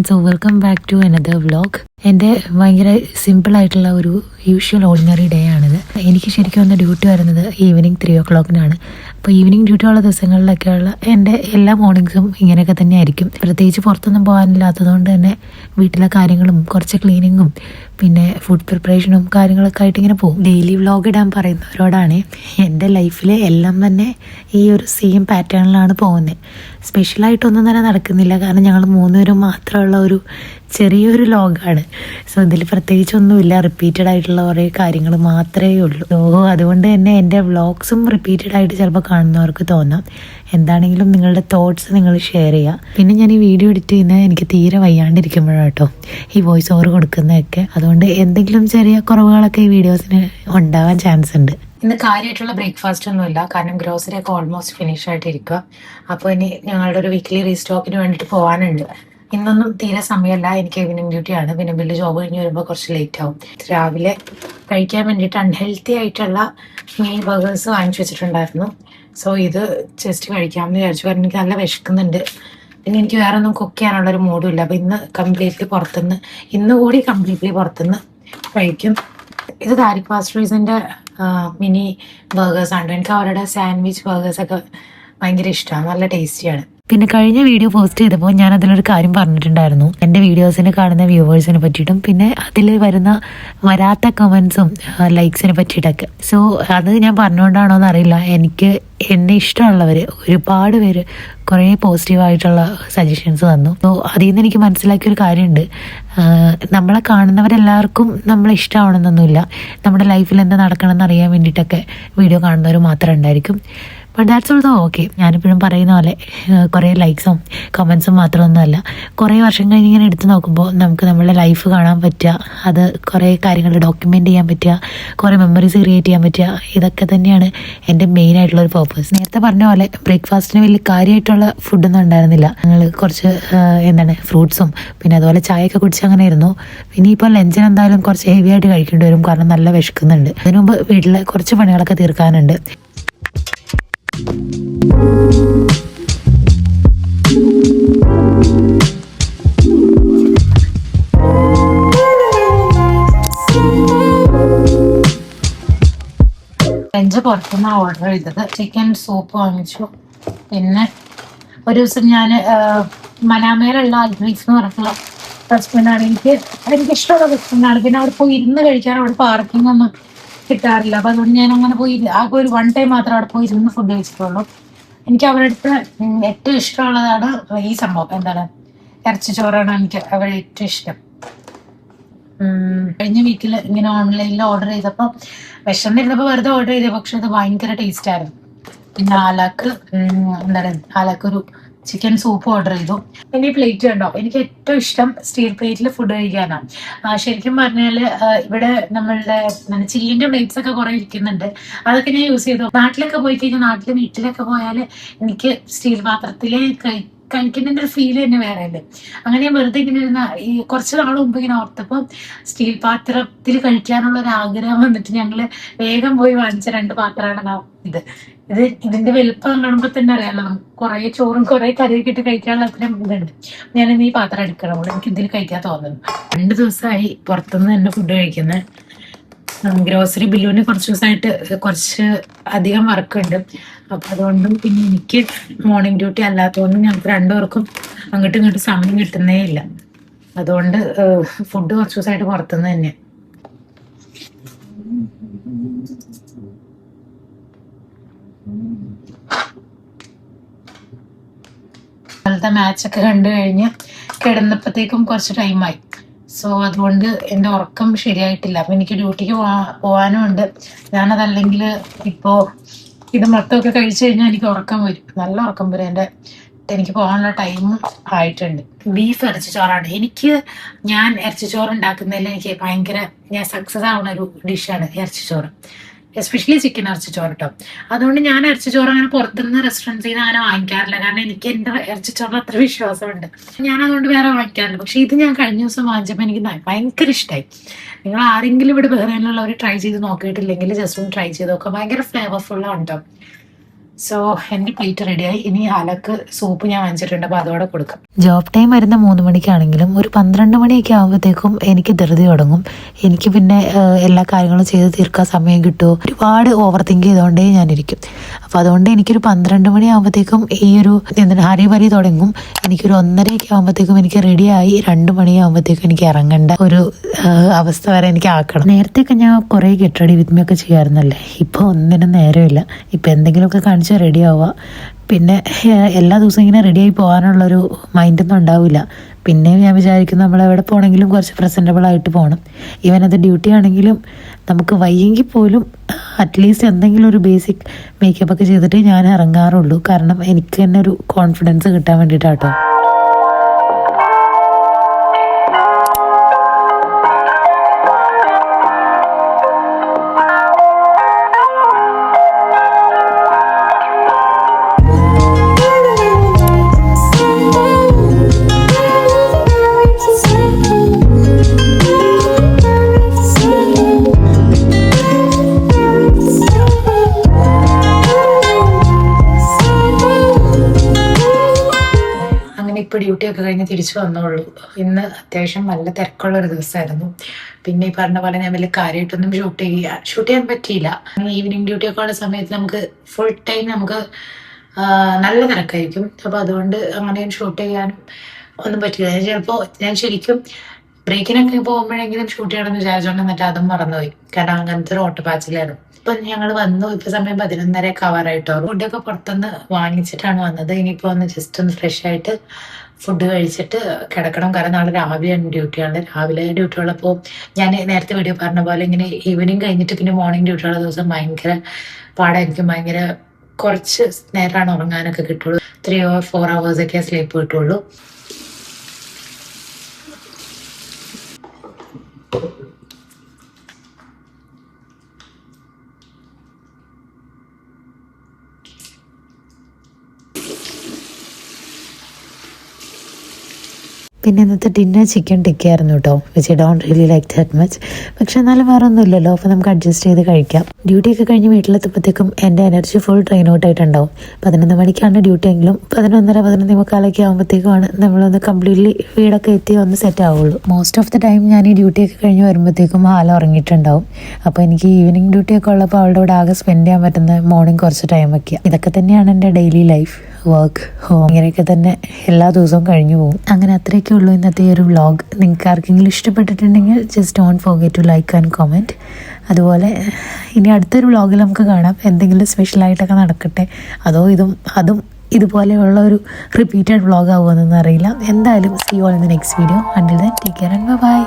So welcome back to another vlog. എൻ്റെ ഭയങ്കര സിമ്പിളായിട്ടുള്ള ഒരു യൂഷ്വൽ ഓർഡിനറി ഡേ ആണിത്. എനിക്ക് ശരിക്കും ഒന്ന് ഡ്യൂട്ടി വരുന്നത് ഈവനിങ് 3 o'clock-നാണ്. അപ്പോൾ ഈവനിങ് ഡ്യൂട്ടി ഉള്ള ദിവസങ്ങളിലൊക്കെയുള്ള എൻ്റെ എല്ലാ മോർണിംഗ്സും ഇങ്ങനെയൊക്കെ തന്നെ ആയിരിക്കും. പ്രത്യേകിച്ച് പുറത്തൊന്നും പോകാനില്ലാത്തതുകൊണ്ട് തന്നെ വീട്ടിലെ കാര്യങ്ങളും കുറച്ച് ക്ലീനിങ്ങും പിന്നെ ഫുഡ് പ്രിപ്പറേഷനും കാര്യങ്ങളൊക്കെ ആയിട്ട് ഇങ്ങനെ പോകും. ഡെയിലി വ്ലോഗ് ഇടാൻ പറയുന്നവരോടാണ് എൻ്റെ ലൈഫിൽ എല്ലാം തന്നെ ഈ ഒരു സെയിം പാറ്റേണിലാണ് പോകുന്നത്. സ്പെഷ്യലായിട്ടൊന്നും തന്നെ നടക്കുന്നില്ല, കാരണം ഞങ്ങൾ 3 പേരും മാത്രമുള്ള ഒരു ചെറിയൊരു ലോഗാണ്. സോ ഇതിൽ പ്രത്യേകിച്ചൊന്നുമില്ല, റിപ്പീറ്റഡ് ആയിട്ടുള്ള കുറേ കാര്യങ്ങൾ മാത്രമേ ഉള്ളൂ. സോ അതുകൊണ്ട് തന്നെ എൻ്റെ വ്ളോഗ്സും റിപ്പീറ്റഡ് ആയിട്ട് ചിലപ്പോൾ കാണുന്നവർക്ക് തോന്നാം. എന്താണെങ്കിലും നിങ്ങളുടെ തോട്ട്സ് നിങ്ങൾ ഷെയർ ചെയ്യുക. പിന്നെ ഞാൻ ഈ വീഡിയോ എഡിറ്റ് ചെയ്യുന്നത് എനിക്ക് തീരെ വയ്യാണ്ടിരിക്കുമ്പോഴാട്ടോ ഈ വോയിസ് ഓവർ കൊടുക്കുന്നതൊക്കെ. അതുകൊണ്ട് എന്തെങ്കിലും ചെറിയ കുറവുകളൊക്കെ ഈ വീഡിയോസിന് ഉണ്ടാവാൻ ചാൻസ് ഉണ്ട്. ഇന്ന് കാര്യമായിട്ടുള്ള ബ്രേക്ക്ഫാസ്റ്റ് ഒന്നുമില്ല, കാരണം ഗ്രോസറി ഒക്കെ ഓൾമോസ്റ്റ് ഫിനിഷ് ആയിട്ടിരിക്കുക. അപ്പോൾ ഇനി ഞങ്ങളുടെ ഒരു വീക്ക്ലി റീസ്റ്റോക്കിന് വേണ്ടിയിട്ട് പോകാനുണ്ട്. ഇന്നൊന്നും തീരെ സമയമല്ല, എനിക്ക് ഈവനിങ് ഡ്യൂട്ടിയാണ്. പിന്നെ ബില്ല് ജോബ് കഴിഞ്ഞ് വരുമ്പോൾ കുറച്ച് ലേറ്റ് ആവും. രാവിലെ കഴിക്കാൻ വേണ്ടിയിട്ട് അൺഹെൽത്തി ആയിട്ടുള്ള മീൽ ബർഗേഴ്സ് വാങ്ങിച്ചു വെച്ചിട്ടുണ്ടായിരുന്നു. സോ ഇത് ജസ്റ്റ് കഴിക്കാമെന്ന് വിചാരിച്ചു, കാരണം എനിക്ക് നല്ല വിശക്കുന്നുണ്ട്. പിന്നെ എനിക്ക് വേറെ ഒന്നും കുക്ക് ചെയ്യാനുള്ളൊരു മൂഡും ഇല്ല. അപ്പോൾ ഇന്ന് കൂടി കംപ്ലീറ്റ്ലി പുറത്തുനിന്ന് കഴിക്കും. ഇത് താരിഖ് പാസ്റ്ററീസിൻ്റെ മിനി ബർഗേഴ്സാണ്. എനിക്ക് അവരുടെ സാൻഡ്വിച്ച് ബർഗേഴ്സൊക്കെ ഭയങ്കര ഇഷ്ടമാണ്, നല്ല ടേസ്റ്റിയാണ്. പിന്നെ കഴിഞ്ഞ വീഡിയോ പോസ്റ്റ് ചെയ്തപ്പോൾ ഞാൻ അതിലൊരു കാര്യം പറഞ്ഞിട്ടുണ്ടായിരുന്നു, എൻ്റെ വീഡിയോസിന് കാണുന്ന വ്യൂവേഴ്സിനെ പറ്റിയിട്ടും പിന്നെ അതിൽ വരാത്ത കമൻസും ലൈക്സിനെ പറ്റിയിട്ടൊക്കെ. സോ അത് ഞാൻ പറഞ്ഞുകൊണ്ടാണോ എന്നറിയില്ല, എന്നെ ഇഷ്ടമുള്ളവർ ഒരുപാട് പേര് കുറേ പോസിറ്റീവായിട്ടുള്ള സജഷൻസ് തന്നു. സോ അതിൽ നിന്ന് എനിക്ക് മനസ്സിലാക്കിയൊരു കാര്യമുണ്ട്, നമ്മളെ കാണുന്നവരെല്ലാവർക്കും നമ്മളെ ഇഷ്ടമാവണമെന്നൊന്നുമില്ല. നമ്മുടെ ലൈഫിൽ എന്താ നടക്കണമെന്ന് അറിയാൻ വേണ്ടിയിട്ടൊക്കെ വീഡിയോ കാണുന്നവർ മാത്രം ഉണ്ടായിരിക്കും. But that's also okay. ഞാനിപ്പോഴും പറയുന്ന പോലെ കുറേ ലൈക്സും കമൻസും മാത്രമൊന്നുമല്ല, കുറേ വർഷം കഴിഞ്ഞ് ഇങ്ങനെ എടുത്ത് നോക്കുമ്പോൾ നമുക്ക് നമ്മളുടെ ലൈഫ് കാണാൻ പറ്റുക, അത് കുറേ കാര്യങ്ങൾ ഡോക്യുമെൻ്റ് ചെയ്യാൻ പറ്റുക, കുറേ മെമ്മറീസ് ക്രിയേറ്റ് ചെയ്യാൻ പറ്റുക, ഇതൊക്കെ തന്നെയാണ് എൻ്റെ മെയിൻ ആയിട്ടുള്ളൊരു പർപ്പസ്. നേരത്തെ പറഞ്ഞ പോലെ ബ്രേക്ക്ഫാസ്റ്റിന് വലിയ കാര്യമായിട്ടുള്ള ഫുഡൊന്നും ഉണ്ടായിരുന്നില്ല. ഞങ്ങൾ കുറച്ച് ഫ്രൂട്ട്സും പിന്നെ അതുപോലെ ചായയൊക്കെ കുടിച്ച് അങ്ങനെ ഇരുന്നു. പിന്നെ ഇപ്പോൾ ലഞ്ചിന് എന്തായാലും കുറച്ച് ഹെവി ആയിട്ട് കഴിക്കേണ്ടി വരും, കാരണം നല്ല വിശക്കുന്നുണ്ട്. അതിനു മുമ്പ് വീട്ടിലെ കുറച്ച് പണികളൊക്കെ തീർക്കാനുണ്ട്. ലഞ്ച് പുറത്തുനിന്ന് ഓർഡർ ചെയ്തത്. ചിക്കൻ സൂപ്പ് വാങ്ങിച്ചു. പിന്നെ ഒരു ദിവസം ഞാൻ മനാമയിലുള്ള അൽബ്രീഫ് എന്ന് പറഞ്ഞിട്ടുള്ള റെസ്റ്റോറൻ്റാണ്, എനിക്കിഷ്ടമുള്ള റെസ്റ്റോറൻ്റാണ്. പിന്നെ അവിടെ പോയി ഇരുന്ന് കഴിക്കാൻ അവിടെ പാർക്കിംഗ് ഒന്നും കിട്ടാറില്ല. അപ്പം അതുകൊണ്ട് ഞാൻ അങ്ങനെ പോയി ആകെ ഒരു 1 ടൈം മാത്രം അവിടെ പോയി ഇരുന്ന് ഫുഡ് കഴിച്ചിട്ടുള്ളൂ. എനിക്ക് അവരുടെ അടുത്ത് ഏറ്റവും ഇഷ്ടമുള്ളതാണ് ഈ സംഭവം, ഇറച്ചിച്ചോറാണ് എനിക്ക് അവരുടെ ഏറ്റവും ഇഷ്ടം. കഴിഞ്ഞ വീക്കിൽ ഇങ്ങനെ ഓൺലൈനിൽ ഓർഡർ ചെയ്തപ്പോൾ വിശന്നിരുന്നപ്പോൾ വെറുതെ ഓർഡർ ചെയ്തത്, പക്ഷെ അത് ഭയങ്കര ടേസ്റ്റ് ആയിരുന്നു. പിന്നെ ആലാക്കൊരു ചിക്കൻ സൂപ്പ് ഓർഡർ ചെയ്തു. പിന്നെ ഈ പ്ലേറ്റ് കണ്ടോ, എനിക്ക് ഏറ്റവും ഇഷ്ടം സ്റ്റീൽ പ്ലേറ്റിൽ ഫുഡ് കഴിക്കാനാണ്. ശരിക്കും പറഞ്ഞാൽ ഇവിടെ നമ്മളുടെ ചില്ലിന്റെ പ്ലേറ്റ്സ് ഒക്കെ കുറെ ഇരിക്കുന്നുണ്ട്, അതൊക്കെ ഞാൻ യൂസ് ചെയ്തു. നാട്ടിലൊക്കെ പോയി കഴിഞ്ഞാൽ വീട്ടിലൊക്കെ പോയാൽ എനിക്ക് സ്റ്റീൽ പാത്രത്തിലെ കഴിക്കുന്നതിൻ്റെ ഒരു ഫീൽ തന്നെ വേറെ അല്ലേ. അങ്ങനെ ഞാൻ വെറുതെ ഇങ്ങനെ ഈ കുറച്ച് നാൾ മുമ്പ് ഇങ്ങനെ ഓർത്തപ്പോൾ സ്റ്റീൽ പാത്രത്തിൽ കഴിക്കാനുള്ള ഒരു ആഗ്രഹം വന്നിട്ട് ഞങ്ങൾ വേഗം പോയി വാങ്ങിച്ച 2 പാത്രമാണ് ഇതിന്റെ വലുപ്പം കാണുമ്പോൾ തന്നെ അറിയാമല്ലോ, നമുക്ക് കുറെ ചോറും കുറെ കറിയൊക്കെ ഇട്ട് കഴിക്കാനുള്ള അത്രയും ഇതുണ്ട്. ഞാനിന്ന് ഈ പാത്രം എടുക്കണം, എനിക്ക് ഇതിൽ കഴിക്കാൻ തോന്നുന്നു. 2 ദിവസമായി പുറത്തുനിന്ന് തന്നെ ഫുഡ് കഴിക്കുന്നത്. ഗ്രോസറി ബില്ലുവിന് കുറച്ച് ദിവസമായിട്ട് കുറച്ച് അധികം വർക്കുണ്ട്. അപ്പം അതുകൊണ്ടും പിന്നെ എനിക്ക് മോർണിംഗ് ഡ്യൂട്ടി അല്ലാത്തതുകൊണ്ടും ഞങ്ങൾക്ക് 2 പേർക്കും അങ്ങോട്ടും ഇങ്ങോട്ടും സമയം കിട്ടുന്നേ ഇല്ല. അതുകൊണ്ട് ഫുഡ് കുറച്ച് ദിവസമായിട്ട് പുറത്തുനിന്ന് തന്നെ. ഇന്നലത്തെ മാച്ചൊക്കെ കണ്ടു കഴിഞ്ഞ് കിടന്നപ്പോഴത്തേക്കും കുറച്ച് ടൈമായി. സോ അതുകൊണ്ട് എൻ്റെ ഉറക്കം ശരിയായിട്ടില്ല. അപ്പം എനിക്ക് ഡ്യൂട്ടിക്ക് പോകാനും ഉണ്ട്. ഞാനതല്ലെങ്കിൽ ഇപ്പോൾ ഇത് മൊത്തമൊക്കെ കഴിച്ചു കഴിഞ്ഞാൽ എനിക്ക് ഉറക്കം വരും, നല്ല ഉറക്കം വരും. എനിക്ക് പോകാനുള്ള ടൈമും ആയിട്ടുണ്ട്. ബീഫ് ഇറച്ചിച്ചോറാണ് ഞാൻ ഇറച്ചിച്ചോറ് ഉണ്ടാക്കുന്നതിൽ ഞാൻ സക്സസ് ആവുന്ന ഒരു ഡിഷാണ് ഇറച്ചിച്ചോറ്, എസ്പെഷ്യലി ചിക്കൻ ഇറച്ചിച്ചോറ് കേട്ടോ. അതുകൊണ്ട് ഞാൻ ഇറച്ചിച്ചോറ് അങ്ങനെ പുറത്തുനിന്ന് റെസ്റ്റോറൻറ്റ്സിൽ നിന്ന് അങ്ങനെ വാങ്ങിക്കാറില്ല, കാരണം എനിക്ക് എൻ്റെ ഇറച്ചിച്ചോറിന് അത്ര വിശ്വാസമുണ്ട്. ഞാൻ അതുകൊണ്ട് വേറെ വാങ്ങിക്കാറില്ല. പക്ഷെ ഇത് ഞാൻ കഴിഞ്ഞ ദിവസം വാങ്ങിച്ചപ്പോൾ എനിക്ക് ഭയങ്കര ഇഷ്ടമായി. നിങ്ങൾ ആരെങ്കിലും ഇവിടെ ബഹ്റൈനിലുള്ളവർ ട്രൈ ചെയ്ത് നോക്കിയിട്ടില്ലെങ്കിൽ ജസ്റ്റ് ഒന്ന് ട്രൈ ചെയ്ത് നോക്കുക, ഭയങ്കര ഫ്ലേവർഫുള്ളാണ് കേട്ടോ. സോ എൻ്റെ പ്ലേറ്റ് റെഡിയായി. ഇനി അലക്ക് സൂപ്പ് ഞാൻ വാങ്ങിച്ചിട്ടുണ്ട്, അപ്പോൾ അതോടെ കൊടുക്കാം. ജോബ് ടൈം വരുന്ന 3 മണിക്കാണെങ്കിലും ഒരു 12 മണിയൊക്കെ ആകുമ്പോഴത്തേക്കും എനിക്ക് ധൃതി തുടങ്ങും. എനിക്ക് പിന്നെ എല്ലാ കാര്യങ്ങളും ചെയ്ത് തീർക്കാൻ സമയം കിട്ടുമോ, ഒരുപാട് ഓവർ തിങ്ക് ചെയ്തുകൊണ്ടേ ഞാനിരിക്കും. അപ്പോൾ അതുകൊണ്ട് എനിക്കൊരു 12 മണി ആകുമ്പോഴത്തേക്കും ഈ ഒരു ഹരിവരി തുടങ്ങും. എനിക്കൊരു 1:30 ആകുമ്പോഴത്തേക്കും എനിക്ക് റെഡിയായി 2 മണിയാകുമ്പോഴത്തേക്കും എനിക്ക് ഇറങ്ങേണ്ട ഒരു അവസ്ഥ വരെ എനിക്ക് ആക്കണം. നേരത്തെയൊക്കെ ഞാൻ കുറേ ഗെറ്റ് റെഡി വിത്ത് മീ ഒക്കെ ചെയ്യാറുന്നല്ലേ. ഇപ്പോൾ ഒന്നിനും നേരമില്ല. ഇപ്പോൾ എന്തെങ്കിലുമൊക്കെ കാണിച്ചാൽ റെഡി ആവുക. പിന്നെ എല്ലാ ദിവസവും ഇങ്ങനെ റെഡിയായി പോകാനുള്ളൊരു മൈൻഡൊന്നും ഉണ്ടാവില്ല. പിന്നെയും ഞാൻ വിചാരിക്കും നമ്മൾ എവിടെ പോകണമെങ്കിലും കുറച്ച് പ്രസൻറ്റബിൾ ആയിട്ട് പോകണം. ഈവൻ അത് ഡ്യൂട്ടി ആണെങ്കിലും നമുക്ക് വയ്യെങ്കിൽ പോലും അറ്റ്ലീസ്റ്റ് എന്തെങ്കിലും ഒരു ബേസിക് മേക്കപ്പ് ഒക്കെ ചെയ്തിട്ട് ഞാൻ ഇറങ്ങാറുള്ളൂ. കാരണം എനിക്ക് തന്നെ ഒരു കോൺഫിഡൻസ് കിട്ടാൻ വേണ്ടിയിട്ടാട്ടോ. ഇപ്പോൾ ഡ്യൂട്ടിയൊക്കെ കഴിഞ്ഞ് തിരിച്ചു വന്നോളൂ. ഇന്ന് അത്യാവശ്യം നല്ല തിരക്കുള്ളൊരു ദിവസമായിരുന്നു. പിന്നെ ഈ പറഞ്ഞ പോലെ ഞാൻ വലിയ കാര്യമായിട്ടൊന്നും ഷൂട്ട് ചെയ്യാൻ പറ്റിയില്ല. ഈവനിങ് ഡ്യൂട്ടിയൊക്കെ ഉള്ള സമയത്ത് നമുക്ക് ഫുൾ ടൈം നമുക്ക് നല്ല തിരക്കായിരിക്കും. അപ്പോൾ അതുകൊണ്ട് അങ്ങനെ ഷൂട്ട് ചെയ്യാനും ഒന്നും പറ്റില്ല. ചിലപ്പോൾ ഞാൻ ശരിക്കും ബ്രേക്കിനൊക്കെ പോകുമ്പോഴെങ്കിലും ഷൂട്ട് ചെയ്യണമെന്ന് വിചാരിച്ചോണ്ട് എന്നിട്ട് അതും മറന്നുപോയി. കാരണം അങ്ങനത്തെ ഒരു ഓട്ടപ്പാച്ചിലായിരുന്നു. ഇപ്പം ഞങ്ങൾ വന്നു. ഇപ്പം സമയം 11:30 കവറായിട്ടോ. ഫുഡൊക്കെ പുറത്തുനിന്ന് വാങ്ങിച്ചിട്ടാണ് വന്നത്. ഇനിയിപ്പോൾ ഒന്ന് ജസ്റ്റ് ഒന്ന് ഫ്രഷ് ആയിട്ട് ഫുഡ് കഴിച്ചിട്ട് കിടക്കണം. കാരണം നാളെ രാവിലെയാണ് ഡ്യൂട്ടിയാണ്. രാവിലെ ഡ്യൂട്ടി ഉള്ളപ്പോൾ ഞാൻ നേരത്തെ വീഡിയോ പറഞ്ഞ പോലെ ഇങ്ങനെ ഈവനിങ് കഴിഞ്ഞിട്ട് പിന്നെ മോർണിംഗ് ഡ്യൂട്ടി ഉള്ള ദിവസം ഭയങ്കര പാടായിരിക്കും. ഭയങ്കര കുറച്ച് നേരമാണ് ഉറങ്ങാനൊക്കെ കിട്ടുള്ളൂ. 3 or 4 hours ഒക്കെ സ്ലീപ്പ് കിട്ടുള്ളൂ. പിന്നെ ഇന്നത്തെ ഡിന്നർ ചിക്കൻ ടിക്കയായിരുന്നു കേട്ടോ, which I don't really like that much. പക്ഷെ എന്നാലും വേറെ ഒന്നും ഇല്ലല്ലോ, അപ്പോൾ നമുക്ക് അഡ്ജസ്റ്റ് ചെയ്ത് കഴിക്കാം. ഡ്യൂട്ടിയൊക്കെ കഴിഞ്ഞ് വീട്ടിലെത്തുമ്പോഴത്തേക്കും എൻ്റെ എനർജി ഫുൾ ട്രെയിൻ ഔട്ട് ആയിട്ടുണ്ടാവും. 11 മണിക്കാണ് ഡ്യൂട്ടി എങ്കിലും 11:30 11:45 ആകുമ്പോഴത്തേക്കുമാണ് നമ്മളൊന്ന് കംപ്ലീറ്റ്ലി വീടൊക്കെ എത്തി ഒന്ന് സെറ്റ് ആവുള്ളൂ. മോസ്റ്റ് ഓഫ് ദ ടൈം ഞാൻ ഈ ഡ്യൂട്ടിയൊക്കെ കഴിഞ്ഞ് വരുമ്പോഴത്തേക്കും ആല ഉറങ്ങിയിട്ടുണ്ടാവും. അപ്പോൾ എനിക്ക് ഈവനിങ് ഡ്യൂട്ടിയൊക്കെ ഉള്ളപ്പോൾ അവളുടെ കൂടെ ആകെ സ്പെൻഡ് ചെയ്യാൻ പറ്റുന്ന മോർണിംഗ് കുറച്ച് ടൈമൊക്കെ. ഇതൊക്കെ തന്നെയാണ് എൻ്റെ ഡെയിലി ലൈഫ്, വർക്ക്, ഹോം, ഇങ്ങനെയൊക്കെ തന്നെ എല്ലാ ദിവസവും കഴിഞ്ഞു പോകും. അങ്ങനെ അത്രയൊക്കെ ഉള്ളൂ ഇന്നത്തെ ഒരു വ്ളോഗ്. നിങ്ങൾക്ക് ആർക്കെങ്കിലും ഇഷ്ടപ്പെട്ടിട്ടുണ്ടെങ്കിൽ just don't forget to like and comment. അതുപോലെ ഇനി അടുത്തൊരു വ്ളോഗിൽ നമുക്ക് കാണാം. എന്തെങ്കിലും സ്പെഷ്യലായിട്ടൊക്കെ നടക്കട്ടെ, അതോ അതും ഇതുപോലെയുള്ള ഒരു റിപ്പീറ്റഡ് വ്ളോഗ് ആവുമെന്നൊന്നും അറിയില്ല. എന്തായാലും see you all in the next video. Until then take care and by.